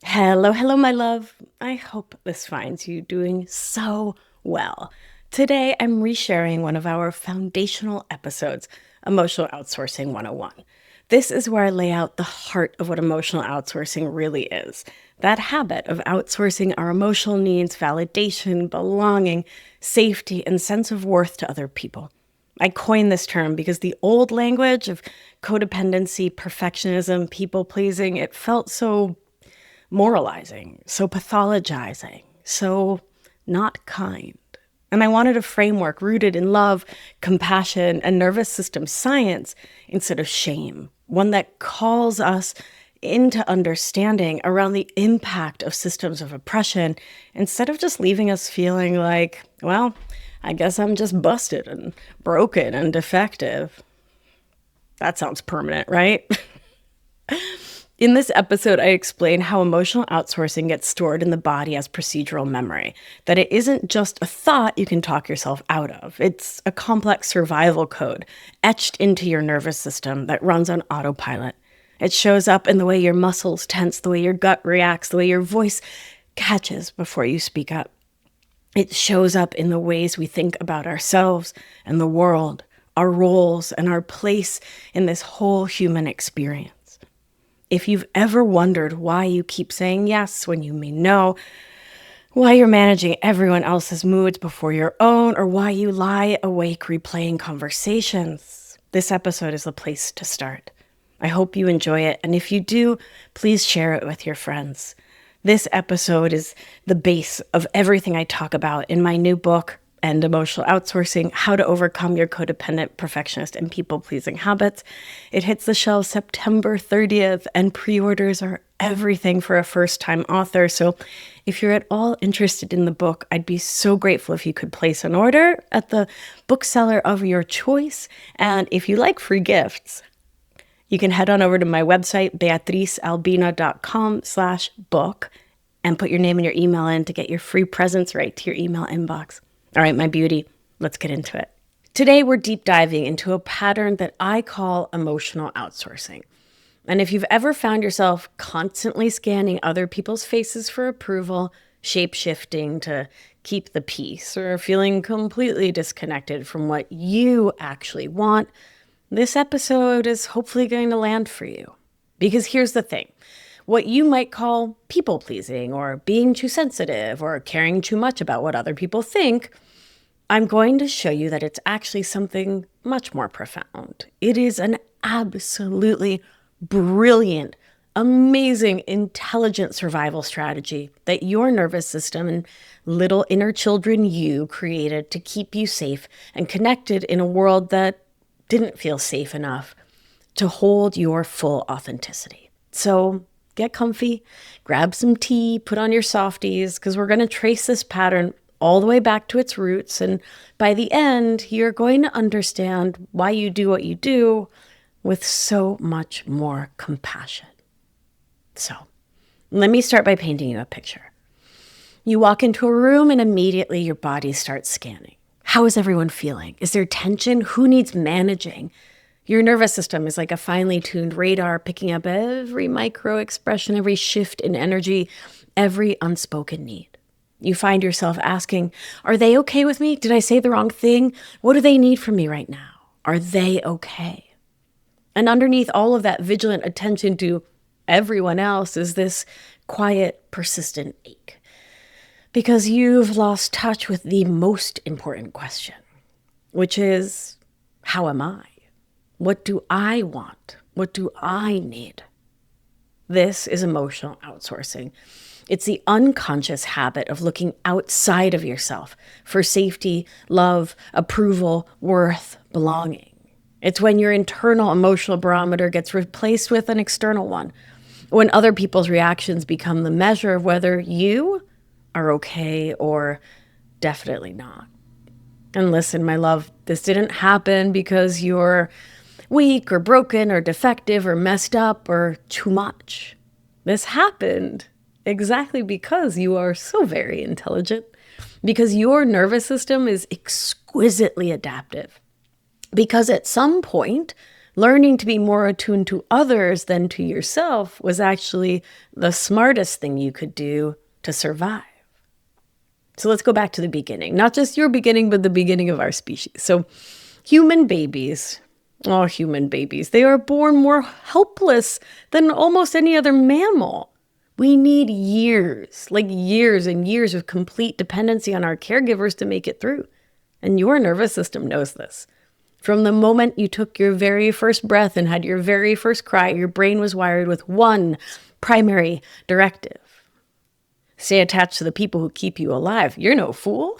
Hello, hello, my love. I hope this finds you doing so well. Today, I'm resharing one of our foundational episodes, Emotional Outsourcing 101. This is where I lay out the heart of what emotional outsourcing really is, that habit of outsourcing our emotional needs, validation, belonging, safety, and sense of worth to other people. I coined this term because the old language of codependency, perfectionism, people pleasing, it felt so moralizing, so pathologizing, so not kind. And I wanted a framework rooted in love, compassion, and nervous system science instead of shame, one that calls us into understanding around the impact of systems of oppression instead of just leaving us feeling like, well, I guess I'm just busted and broken and defective. That sounds permanent, right? In this episode, I explain how emotional outsourcing gets stored in the body as procedural memory, that it isn't just a thought you can talk yourself out of. It's a complex survival code etched into your nervous system that runs on autopilot. It shows up in the way your muscles tense, the way your gut reacts, the way your voice catches before you speak up. It shows up in the ways we think about ourselves and the world, our roles, and our place in this whole human experience. If you've ever wondered why you keep saying yes when you mean no, why you're managing everyone else's moods before your own, or why you lie awake replaying conversations, this episode is the place to start. I hope you enjoy it, and if you do, please share it with your friends. This episode is the base of everything I talk about in my new book, End Emotional Outsourcing, How to Overcome Your Codependent, Perfectionist, and People-Pleasing Habits. It hits the shelves September 30th, and pre-orders are everything for a first-time author. So if you're at all interested in the book, I'd be so grateful if you could place an order at the bookseller of your choice. And if you like free gifts, you can head on over to my website, beatricealbina.com/book, and put your name and your email in to get your free presents right to your email inbox. All right, my beauty, let's get into it. Today, we're deep diving into a pattern that I call emotional outsourcing. And if you've ever found yourself constantly scanning other people's faces for approval, shape-shifting to keep the peace, or feeling completely disconnected from what you actually want, this episode is hopefully going to land for you. Because here's the thing. What you might call people-pleasing or being too sensitive or caring too much about what other people think, I'm going to show you that it's actually something much more profound. It is an absolutely brilliant, amazing, intelligent survival strategy that your nervous system and little inner children you created to keep you safe and connected in a world that didn't feel safe enough to hold your full authenticity. So get comfy, grab some tea, put on your softies, because we're going to trace this pattern all the way back to its roots. And by the end, you're going to understand why you do what you do with so much more compassion. So let me start by painting you a picture. You walk into a room and immediately your body starts scanning. How is everyone feeling? Is there tension? Who needs managing? Your nervous system is like a finely tuned radar picking up every micro expression, every shift in energy, every unspoken need. You find yourself asking, are they okay with me? Did I say the wrong thing? What do they need from me right now? Are they okay? And underneath all of that vigilant attention to everyone else is this quiet, persistent ache. Because you've lost touch with the most important question, which is, how am I? What do I want? What do I need? This is emotional outsourcing. It's the unconscious habit of looking outside of yourself for safety, love, approval, worth, belonging. It's when your internal emotional barometer gets replaced with an external one, when other people's reactions become the measure of whether you are okay or definitely not. And listen, my love, this didn't happen because you're weak or broken or defective or messed up or too much. This happened exactly because you are so very intelligent, because your nervous system is exquisitely adaptive. Because at some point, Learning to be more attuned to others than to yourself was actually the smartest thing you could do to survive. So let's go back to the beginning, not just your beginning, but the beginning of our species. So human babies, all human babies, they are born more helpless than almost any other mammal. We need years, like years and years of complete dependency on our caregivers to make it through. And your nervous system knows this. From the moment you took your very first breath and had your very first cry, your brain was wired with one primary directive. Stay attached to the people who keep you alive. You're no fool.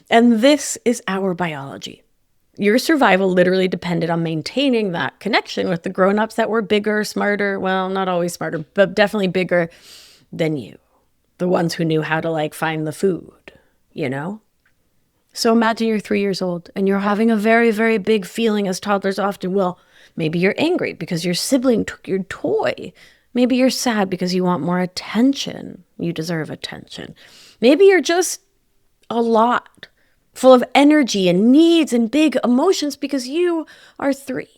And this is our biology. Your survival literally depended on maintaining that connection with the grown-ups that were bigger, smarter, well, not always smarter, but definitely bigger than you. The ones who knew how to find the food, you know? So imagine you're 3 years old and you're having a very, very big feeling, as toddlers often will. Maybe you're angry because your sibling took your toy. Maybe you're sad because you want more attention. You deserve attention. Maybe you're just a lot, full of energy and needs and big emotions because you are 3.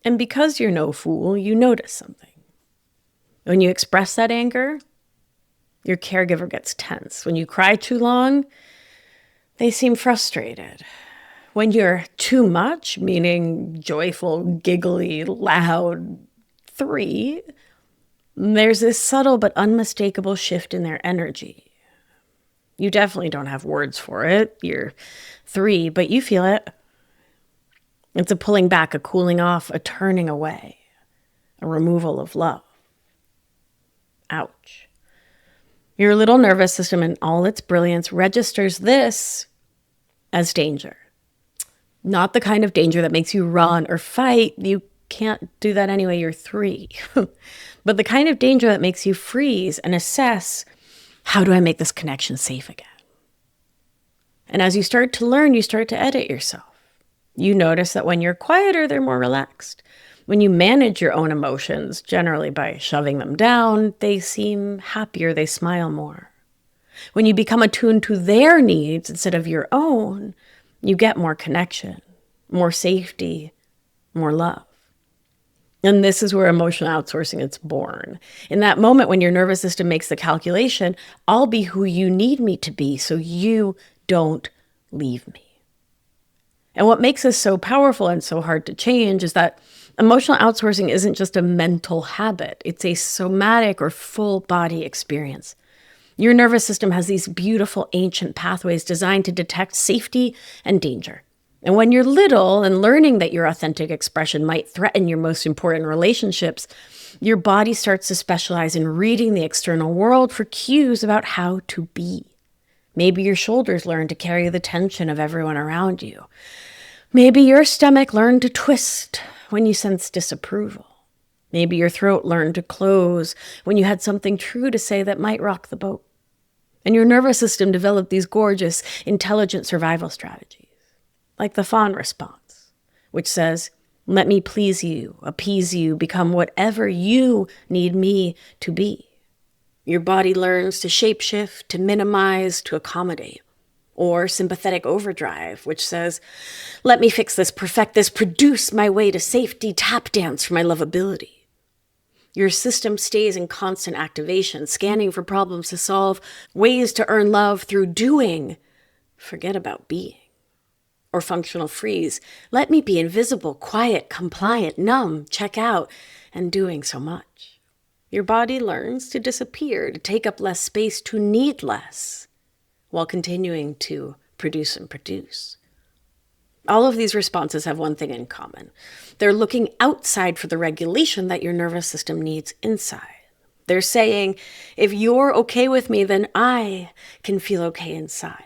And because you're no fool, you notice something. When you express that anger, your caregiver gets tense. When you cry too long, they seem frustrated. When you're too much, meaning joyful, giggly, loud, 3, there's this subtle but unmistakable shift in their energy. You definitely don't have words for it. You're 3, but you feel it. It's a pulling back, a cooling off, a turning away, a removal of love. Ouch. Your little nervous system in all its brilliance registers this as danger. Not the kind of danger that makes you run or fight. You can't do that anyway, you're 3. But the kind of danger that makes you freeze and assess, how do I make this connection safe again? And as you start to learn, you start to edit yourself. You notice that when you're quieter, they're more relaxed. When you manage your own emotions, generally by shoving them down, they seem happier, they smile more. When you become attuned to their needs instead of your own, you get more connection, more safety, more love. And this is where emotional outsourcing is born. In that moment when your nervous system makes the calculation, I'll be who you need me to be so you don't leave me. And what makes this so powerful and so hard to change is that emotional outsourcing isn't just a mental habit. It's a somatic or full body experience. Your nervous system has these beautiful ancient pathways designed to detect safety and danger. And when you're little and learning that your authentic expression might threaten your most important relationships, your body starts to specialize in reading the external world for cues about how to be. Maybe your shoulders learn to carry the tension of everyone around you. Maybe your stomach learned to twist when you sense disapproval. Maybe your throat learned to close when you had something true to say that might rock the boat. And your nervous system developed these gorgeous, intelligent survival strategies. Like the fawn response, which says, let me please you, appease you, become whatever you need me to be. Your body learns to shapeshift, to minimize, to accommodate. Or sympathetic overdrive, which says, let me fix this, perfect this, produce my way to safety, tap dance for my lovability. Your system stays in constant activation, scanning for problems to solve, ways to earn love through doing. Forget about being. Or functional freeze. Let me be invisible, quiet, compliant, numb, check out, and doing so much. Your body learns to disappear, to take up less space, to need less, while continuing to produce and produce. All of these responses have one thing in common. They're looking outside for the regulation that your nervous system needs inside. They're saying, if you're okay with me, then I can feel okay inside.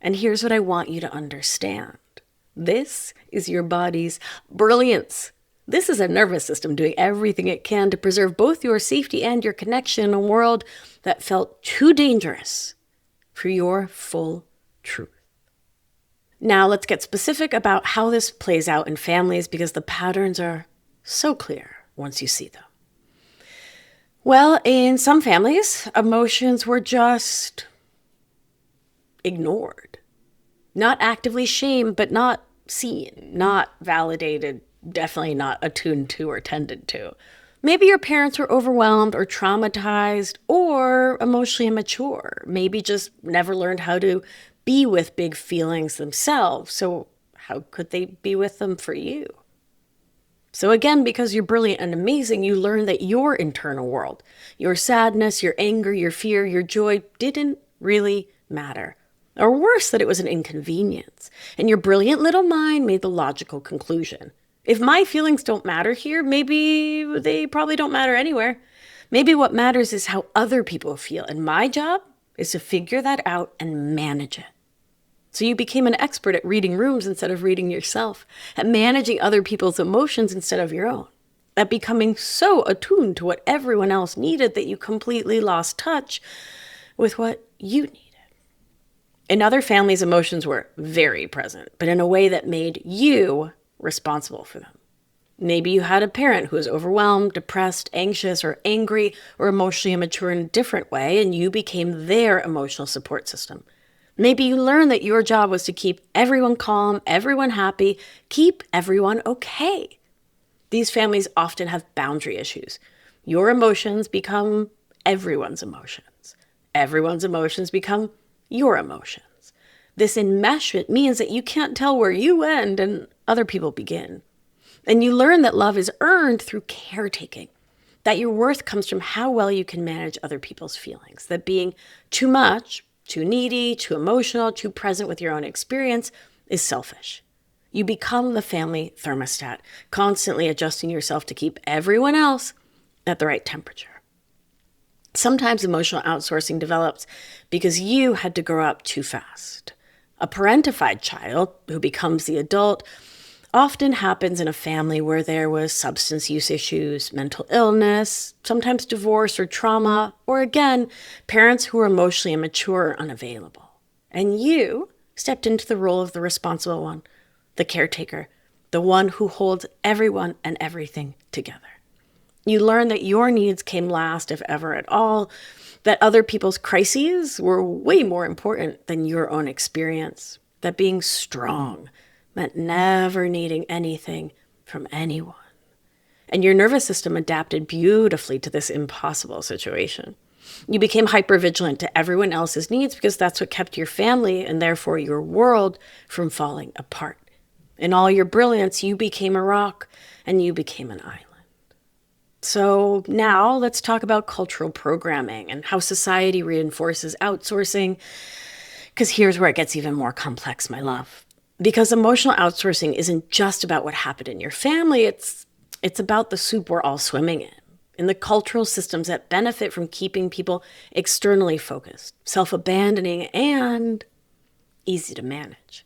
And here's what I want you to understand. This is your body's brilliance. This is a nervous system doing everything it can to preserve both your safety and your connection in a world that felt too dangerous for your full truth. Now let's get specific about how this plays out in families because the patterns are so clear once you see them. Well, in some families, emotions were just ignored. Not actively shamed, but not seen, not validated, definitely not attuned to or tended to. Maybe your parents were overwhelmed or traumatized or emotionally immature. Maybe just never learned how to be with big feelings themselves. So how could they be with them for you? So again, because you're brilliant and amazing, you learn that your internal world, your sadness, your anger, your fear, your joy didn't really matter. Or worse, that it was an inconvenience. And your brilliant little mind made the logical conclusion. If my feelings don't matter here, maybe they probably don't matter anywhere. Maybe what matters is how other people feel. And my job is to figure that out and manage it. So you became an expert at reading rooms instead of reading yourself, at managing other people's emotions instead of your own, at becoming so attuned to what everyone else needed that you completely lost touch with what you needed. In other families, emotions were very present, but in a way that made you responsible for them. Maybe you had a parent who was overwhelmed, depressed, anxious, or angry, or emotionally immature in a different way, and you became their emotional support system. Maybe you learned that your job was to keep everyone calm, everyone happy, keep everyone okay. These families often have boundary issues. Your emotions become everyone's emotions. Everyone's emotions become your emotions. This enmeshment means that you can't tell where you end and other people begin. And you learn that love is earned through caretaking, that your worth comes from how well you can manage other people's feelings, that being too much, too needy, too emotional, too present with your own experience is selfish. You become the family thermostat, constantly adjusting yourself to keep everyone else at the right temperature. Sometimes emotional outsourcing develops because you had to grow up too fast. A parentified child who becomes the adult often happens in a family where there was substance use issues, mental illness, sometimes divorce or trauma, or again, parents who were emotionally immature or unavailable. And you stepped into the role of the responsible one, the caretaker, the one who holds everyone and everything together. You learn that your needs came last, if ever at all, that other people's crises were way more important than your own experience, that being strong meant never needing anything from anyone. And your nervous system adapted beautifully to this impossible situation. You became hypervigilant to everyone else's needs because that's what kept your family and therefore your world from falling apart. In all your brilliance, you became a rock and you became an island. So now let's talk about cultural programming and how society reinforces outsourcing, because here's where it gets even more complex, my love. Because emotional outsourcing isn't just about what happened in your family, it's about the soup we're all swimming in the cultural systems that benefit from keeping people externally focused, self-abandoning, and easy to manage.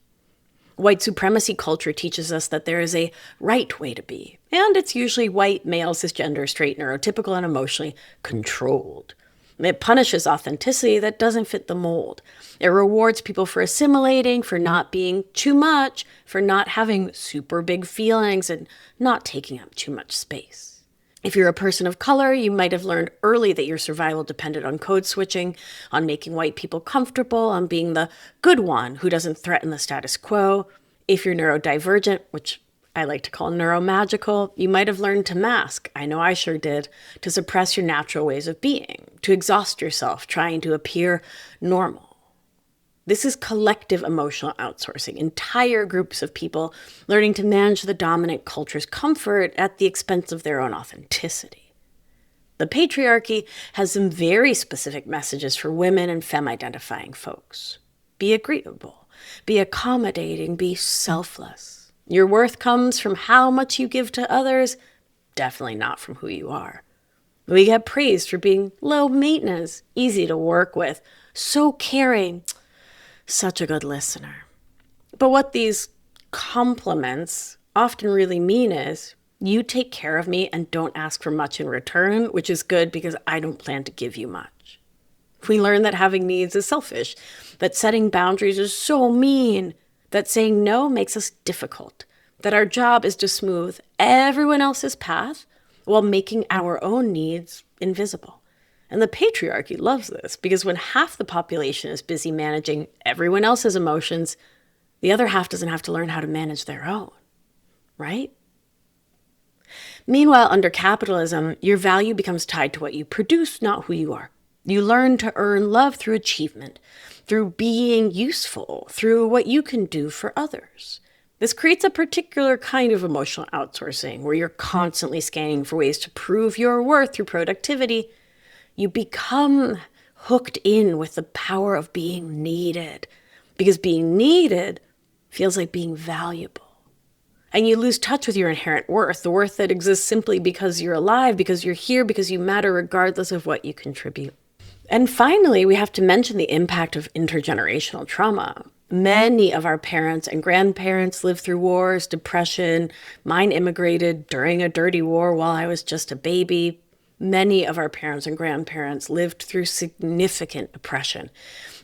White supremacy culture teaches us that there is a right way to be, and it's usually white, male, cisgender, straight, neurotypical, and emotionally controlled. It punishes authenticity that doesn't fit the mold. It rewards people for assimilating, for not being too much, for not having super big feelings, and not taking up too much space. If you're a person of color, you might have learned early that your survival depended on code switching, on making white people comfortable, on being the good one who doesn't threaten the status quo. If you're neurodivergent, which I like to call neuromagical, you might have learned to mask, I know I sure did, to suppress your natural ways of being, to exhaust yourself trying to appear normal. This is collective emotional outsourcing, entire groups of people learning to manage the dominant culture's comfort at the expense of their own authenticity. The patriarchy has some very specific messages for women and femme-identifying folks. Be agreeable, be accommodating, be selfless. Your worth comes from how much you give to others, definitely not from who you are. We get praised for being low maintenance, easy to work with, so caring, such a good listener. But what these compliments often really mean is, you take care of me and don't ask for much in return, which is good because I don't plan to give you much. We learn that having needs is selfish, that setting boundaries is so mean, that saying no makes us difficult, that our job is to smooth everyone else's path while making our own needs invisible. And the patriarchy loves this because when half the population is busy managing everyone else's emotions, The other half doesn't have to learn how to manage their own, right? Meanwhile, under capitalism, your value becomes tied to what you produce, not who you are. You learn to earn love through achievement, through being useful, through what you can do for others. This creates a particular kind of emotional outsourcing where you're constantly scanning for ways to prove your worth through productivity. You become hooked in with the power of being needed, because being needed feels like being valuable. And you lose touch with your inherent worth, the worth that exists simply because you're alive, because you're here, because you matter regardless of what you contribute. And finally, we have to mention the impact of intergenerational trauma. Many of our parents and grandparents lived through wars, depression. Mine immigrated during a dirty war while I was just a baby. Many of our parents and grandparents lived through significant oppression,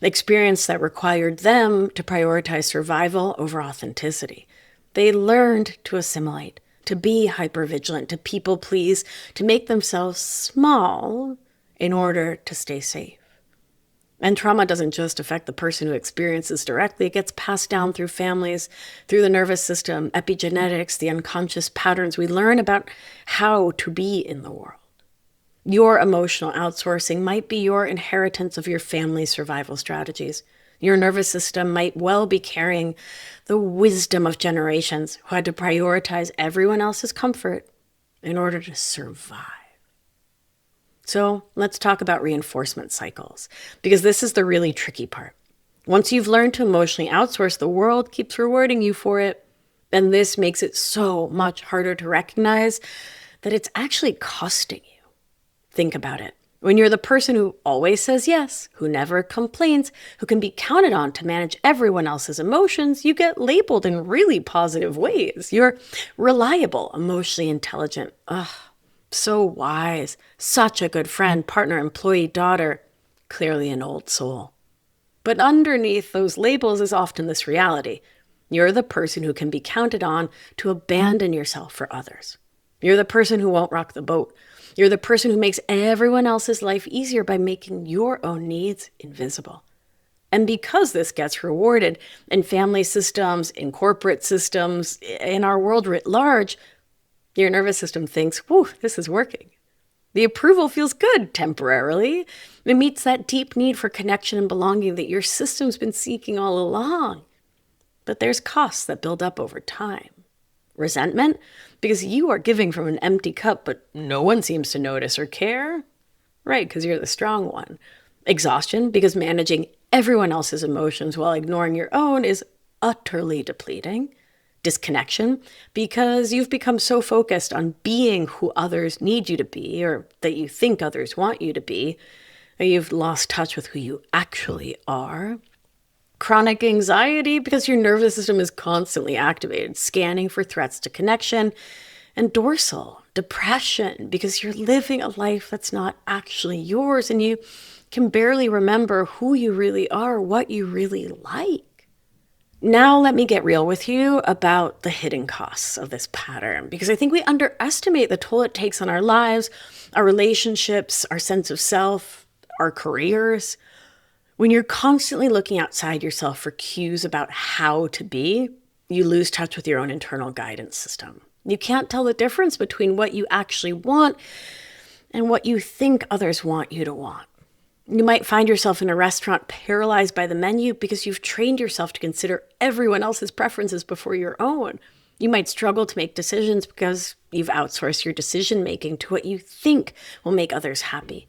experience that required them to prioritize survival over authenticity. They learned to assimilate, to be hypervigilant, to people please, to make themselves small in order to stay safe. And trauma doesn't just affect the person who experiences directly. It gets passed down through families, through the nervous system, epigenetics, the unconscious patterns we learn about how to be in the world. Your emotional outsourcing might be your inheritance of your family's survival strategies. Your nervous system might well be carrying the wisdom of generations who had to prioritize everyone else's comfort in order to survive. So let's talk about reinforcement cycles, because this is the really tricky part. Once you've learned to emotionally outsource, the world keeps rewarding you for it. And this makes it so much harder to recognize that it's actually costing you. Think about it. When you're the person who always says yes, who never complains, who can be counted on to manage everyone else's emotions, you get labeled in really positive ways. You're reliable, emotionally intelligent, so wise, such a good friend, partner, employee, daughter, clearly an old soul. But underneath those labels is often this reality. You're the person who can be counted on to abandon yourself for others. You're the person who won't rock the boat. You're the person who makes everyone else's life easier by making your own needs invisible. And because this gets rewarded in family systems, in corporate systems, in our world writ large, your nervous system thinks, whew, this is working. The approval feels good temporarily. It meets that deep need for connection and belonging that your system's been seeking all along. But there's costs that build up over time. Resentment, because you are giving from an empty cup, but no one seems to notice or care. Right, because you're the strong one. Exhaustion, because managing everyone else's emotions while ignoring your own is utterly depleting. Disconnection, because you've become so focused on being who others need you to be, or that you think others want you to be, or you've lost touch with who you actually are. Chronic anxiety, because your nervous system is constantly activated, scanning for threats to connection. And dorsal depression, because you're living a life that's not actually yours and you can barely remember who you really are, what you really like. Now let me get real with you about the hidden costs of this pattern, because I think we underestimate the toll it takes on our lives, our relationships, our sense of self, our careers. When you're constantly looking outside yourself for cues about how to be, you lose touch with your own internal guidance system. You can't tell the difference between what you actually want and what you think others want you to want. You might find yourself in a restaurant paralyzed by the menu because you've trained yourself to consider everyone else's preferences before your own. You might struggle to make decisions because you've outsourced your decision-making to what you think will make others happy.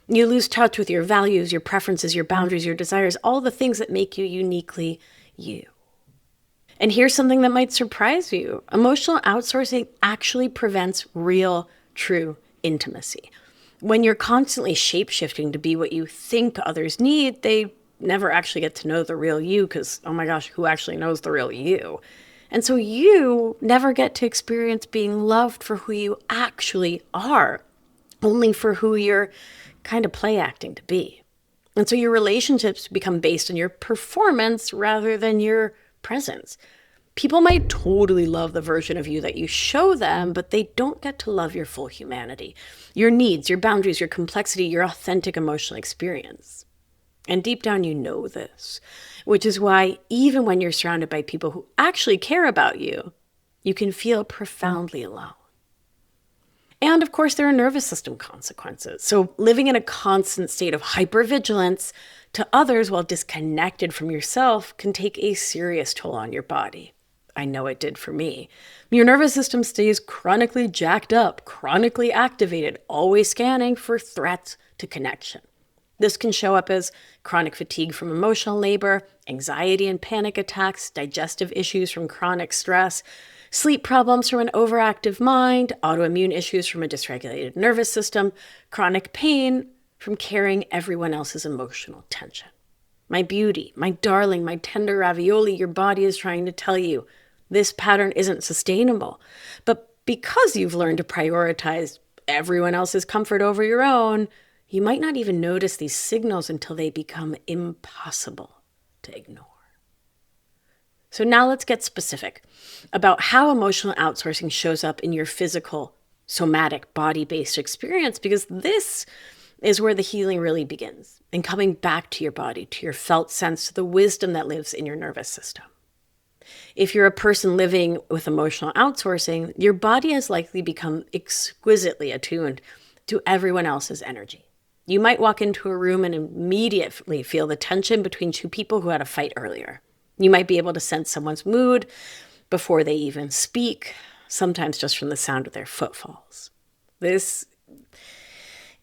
You lose touch with your values, your preferences, your boundaries, your desires, all the things that make you uniquely you. And here's something that might surprise you. Emotional outsourcing actually prevents real, true intimacy. When you're constantly shape-shifting to be what you think others need, they never actually get to know the real you because, oh my gosh, who actually knows the real you? And so you never get to experience being loved for who you actually are, only for who you're kind of play acting to be. And so your relationships become based on your performance rather than your presence. People might totally love the version of you that you show them, but they don't get to love your full humanity, your needs, your boundaries, your complexity, your authentic emotional experience. And deep down, you know this, which is why even when you're surrounded by people who actually care about you, you can feel profoundly alone. And of course, there are nervous system consequences. So living in a constant state of hypervigilance to others while disconnected from yourself can take a serious toll on your body. I know it did for me. Your nervous system stays chronically jacked up, chronically activated, always scanning for threats to connection. This can show up as chronic fatigue from emotional labor, anxiety and panic attacks, digestive issues from chronic stress, sleep problems from an overactive mind, autoimmune issues from a dysregulated nervous system, chronic pain from carrying everyone else's emotional tension. My beauty, my darling, my tender ravioli, your body is trying to tell you this pattern isn't sustainable. But because you've learned to prioritize everyone else's comfort over your own, you might not even notice these signals until they become impossible to ignore. So now let's get specific about how emotional outsourcing shows up in your physical, somatic, body-based experience, because this is where the healing really begins, and coming back to your body, to your felt sense, to the wisdom that lives in your nervous system. If you're a person living with emotional outsourcing, your body has likely become exquisitely attuned to everyone else's energy. You might walk into a room and immediately feel the tension between two people who had a fight earlier. You might be able to sense someone's mood before they even speak, sometimes just from the sound of their footfalls. This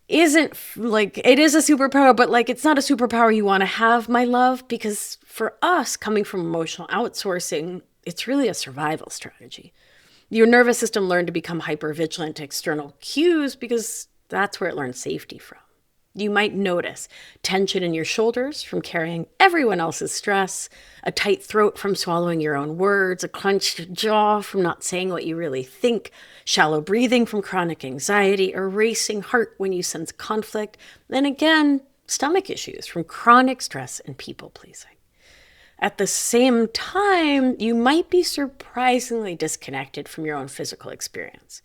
isn't it is a superpower, but it's not a superpower you want to have, my love, because for us, coming from emotional outsourcing, it's really a survival strategy. Your nervous system learned to become hypervigilant to external cues because that's where it learned safety from. You might notice tension in your shoulders from carrying everyone else's stress, a tight throat from swallowing your own words, a clenched jaw from not saying what you really think, shallow breathing from chronic anxiety, a racing heart when you sense conflict, and again, stomach issues from chronic stress and people pleasing. At the same time, you might be surprisingly disconnected from your own physical experience.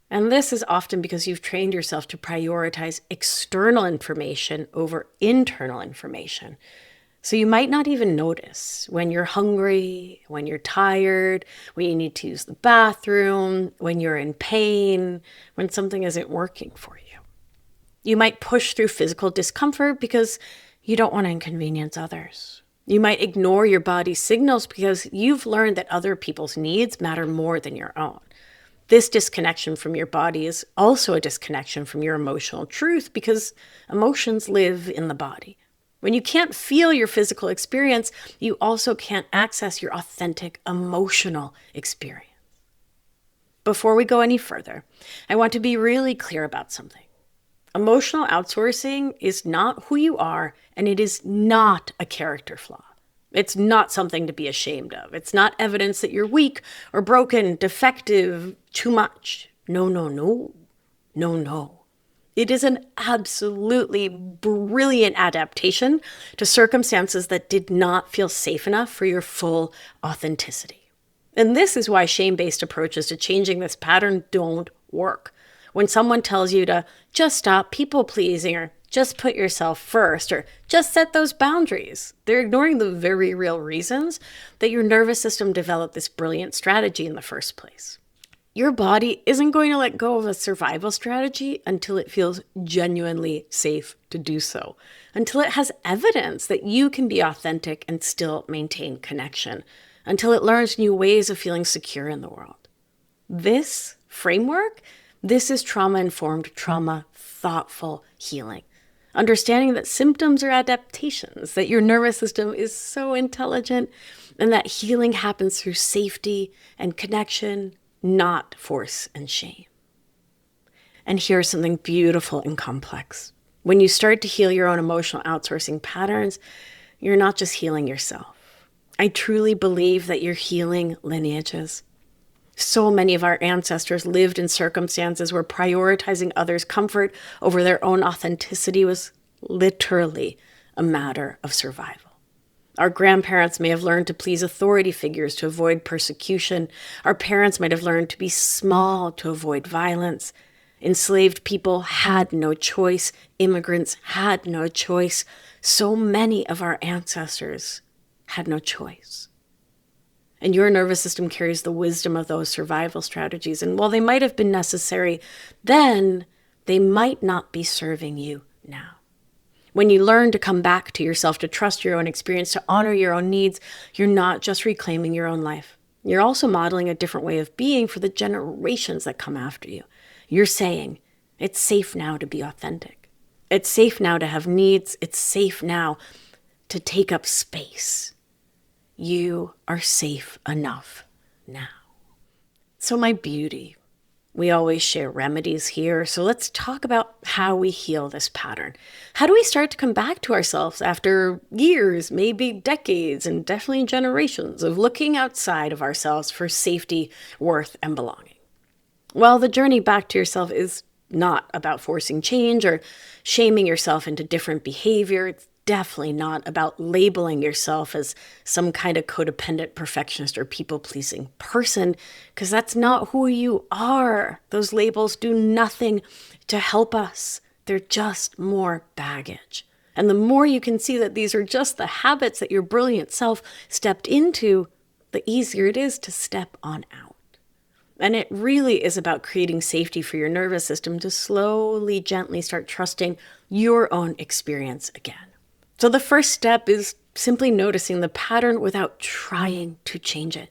And this is often because you've trained yourself to prioritize external information over internal information. So you might not even notice when you're hungry, when you're tired, when you need to use the bathroom, when you're in pain, when something isn't working for you. You might push through physical discomfort because you don't want to inconvenience others. You might ignore your body's signals because you've learned that other people's needs matter more than your own. This disconnection from your body is also a disconnection from your emotional truth because emotions live in the body. When you can't feel your physical experience, you also can't access your authentic emotional experience. Before we go any further, I want to be really clear about something. Emotional outsourcing is not who you are, and it is not a character flaw. It's not something to be ashamed of. It's not evidence that you're weak or broken, defective, too much. No, no, no. No, no. It is an absolutely brilliant adaptation to circumstances that did not feel safe enough for your full authenticity. And this is why shame-based approaches to changing this pattern don't work. When someone tells you to just stop people-pleasing or just put yourself first, or just set those boundaries, they're ignoring the very real reasons that your nervous system developed this brilliant strategy in the first place. Your body isn't going to let go of a survival strategy until it feels genuinely safe to do so, until it has evidence that you can be authentic and still maintain connection, until it learns new ways of feeling secure in the world. This framework, this is trauma-informed, trauma-thoughtful healing. Understanding that symptoms are adaptations, that your nervous system is so intelligent, and that healing happens through safety and connection, not force and shame. And here's something beautiful and complex. When you start to heal your own emotional outsourcing patterns, you're not just healing yourself. I truly believe that you're healing lineages. So many of our ancestors lived in circumstances where prioritizing others' comfort over their own authenticity was literally a matter of survival. Our grandparents may have learned to please authority figures to avoid persecution. Our parents might have learned to be small to avoid violence. Enslaved people had no choice. Immigrants had no choice. So many of our ancestors had no choice. And your nervous system carries the wisdom of those survival strategies. And while they might have been necessary then, they might not be serving you now. When you learn to come back to yourself, to trust your own experience, to honor your own needs, you're not just reclaiming your own life. You're also modeling a different way of being for the generations that come after you. You're saying, it's safe now to be authentic. It's safe now to have needs. It's safe now to take up space. You are safe enough now. So my beauty, we always share remedies here. So let's talk about how we heal this pattern. How do we start to come back to ourselves after years, maybe decades, and definitely generations of looking outside of ourselves for safety, worth, and belonging? Well, the journey back to yourself is not about forcing change or shaming yourself into different behavior. It's definitely not about labeling yourself as some kind of codependent perfectionist or people-pleasing person, because that's not who you are. Those labels do nothing to help us. They're just more baggage. And the more you can see that these are just the habits that your brilliant self stepped into, the easier it is to step on out. And it really is about creating safety for your nervous system to slowly, gently start trusting your own experience again. So the first step is simply noticing the pattern without trying to change it.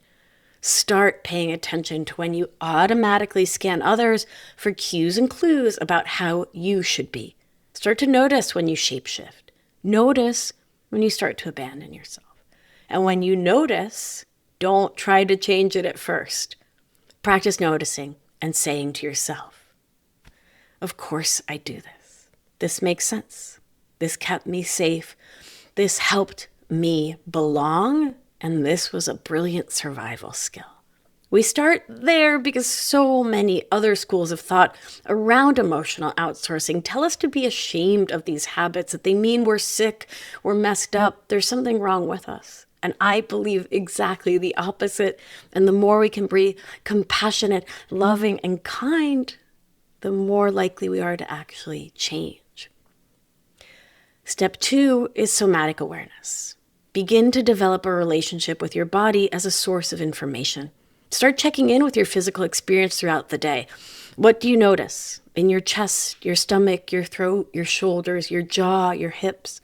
Start paying attention to when you automatically scan others for cues and clues about how you should be. Start to notice when you shapeshift. Notice when you start to abandon yourself. And when you notice, don't try to change it at first. Practice noticing and saying to yourself, of course I do this. This makes sense. This kept me safe. This helped me belong. And this was a brilliant survival skill. We start there because so many other schools of thought around emotional outsourcing tell us to be ashamed of these habits, that they mean we're sick, we're messed up, there's something wrong with us. And I believe exactly the opposite. And the more we can be compassionate, loving, and kind, the more likely we are to actually change. Step 2 is somatic awareness. Begin to develop a relationship with your body as a source of information. Start checking in with your physical experience throughout the day. What do you notice in your chest, your stomach, your throat, your shoulders, your jaw, your hips?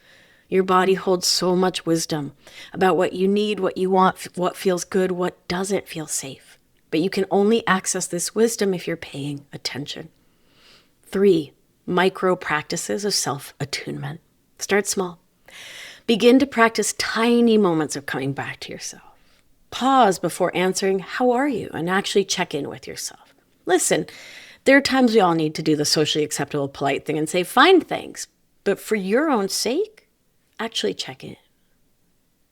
Your body holds so much wisdom about what you need, what you want, what feels good, what doesn't feel safe. But you can only access this wisdom if you're paying attention. 3, micro practices of self-attunement. Start small. Begin to practice tiny moments of coming back to yourself. Pause before answering, how are you? And actually check in with yourself. Listen, there are times we all need to do the socially acceptable, polite thing and say, fine, thanks. But for your own sake, actually check in.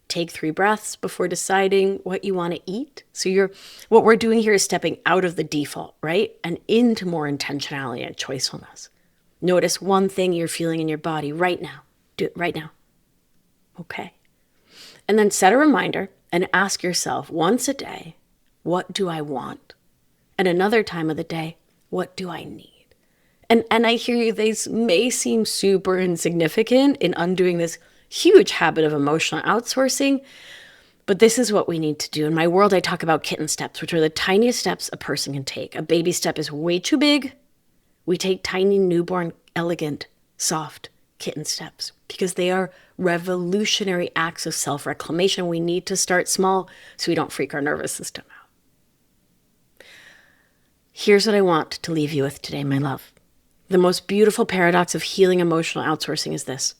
Take 3 breaths before deciding what you want to eat. So what we're doing here is stepping out of the default, right? And into more intentionality and choicefulness. Notice one thing you're feeling in your body right now. Do it right now. Okay. And then set a reminder and ask yourself once a day, what do I want? And another time of the day, what do I need? And I hear you, these may seem super insignificant in undoing this huge habit of emotional outsourcing, but this is what we need to do. In my world, I talk about kitten steps, which are the tiniest steps a person can take. A baby step is way too big. We take tiny, newborn, elegant, soft kitten steps because they are revolutionary acts of self-reclamation. We need to start small so we don't freak our nervous system out. Here's what I want to leave you with today, my love. The most beautiful paradox of healing emotional outsourcing is this.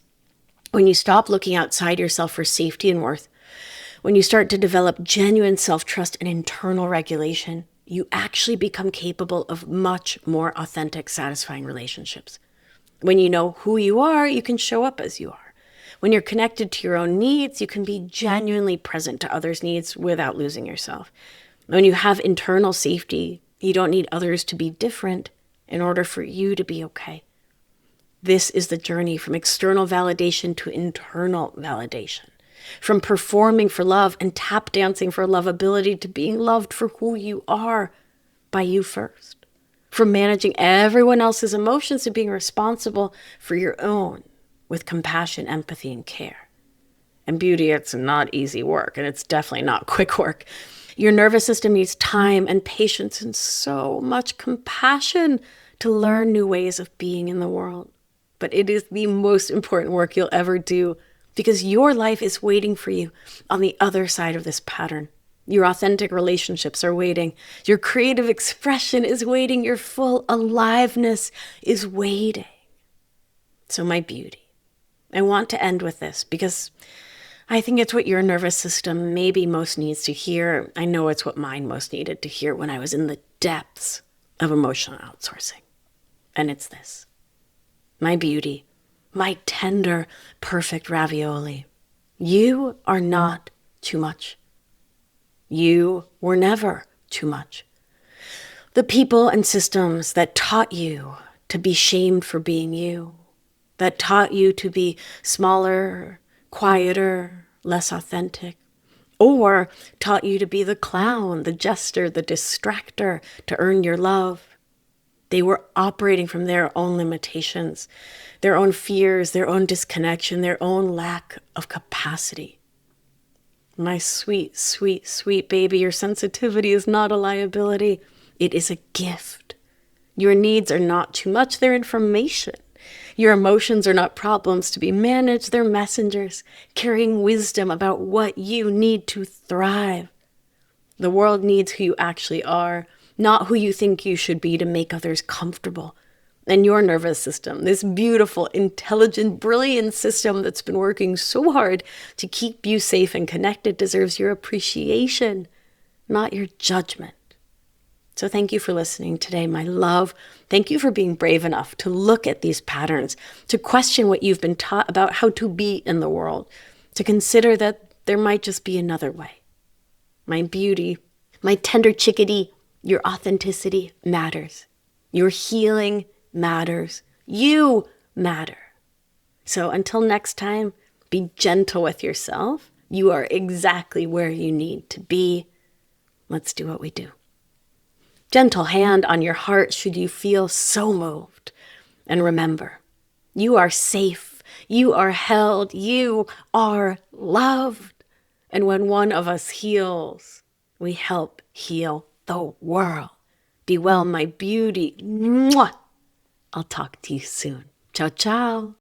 When you stop looking outside yourself for safety and worth, when you start to develop genuine self-trust and internal regulation, you actually become capable of much more authentic, satisfying relationships. When you know who you are, you can show up as you are. When you're connected to your own needs, you can be genuinely present to others' needs without losing yourself. When you have internal safety, you don't need others to be different in order for you to be okay. This is the journey from external validation to internal validation. From performing for love and tap dancing for lovability to being loved for who you are by you first. from managing everyone else's emotions to being responsible for your own with compassion, empathy, and care. And beauty, it's not easy work, and it's definitely not quick work. Your nervous system needs time and patience and so much compassion to learn new ways of being in the world. But it is the most important work you'll ever do because your life is waiting for you on the other side of this pattern. Your authentic relationships are waiting. Your creative expression is waiting. Your full aliveness is waiting. So my beauty, I want to end with this because I think it's what your nervous system maybe most needs to hear. I know it's what mine most needed to hear when I was in the depths of emotional outsourcing. And it's this. My beauty, my tender, perfect ravioli. You are not too much. You were never too much. The people and systems that taught you to be shamed for being you, that taught you to be smaller, quieter, less authentic, or taught you to be the clown, the jester, the distractor to earn your love. They were operating from their own limitations, their own fears, their own disconnection, their own lack of capacity. My sweet, sweet, sweet baby, your sensitivity is not a liability. It is a gift. Your needs are not too much, they're information. Your emotions are not problems to be managed, they're messengers carrying wisdom about what you need to thrive. The world needs who you actually are, not who you think you should be to make others comfortable. And your nervous system, this beautiful, intelligent, brilliant system that's been working so hard to keep you safe and connected, deserves your appreciation, not your judgment. So thank you for listening today, my love. Thank you for being brave enough to look at these patterns, to question what you've been taught about how to be in the world, to consider that there might just be another way. My beauty, my tender chickadee, your authenticity matters. Your healing matters. You matter. So until next time, be gentle with yourself. You are exactly where you need to be. Let's do what we do. Gentle hand on your heart should you feel so moved. And remember, you are safe. You are held. You are loved. And when one of us heals, we help heal the world. Be well, my beauty. Mwah! I'll talk to you soon. Ciao, ciao.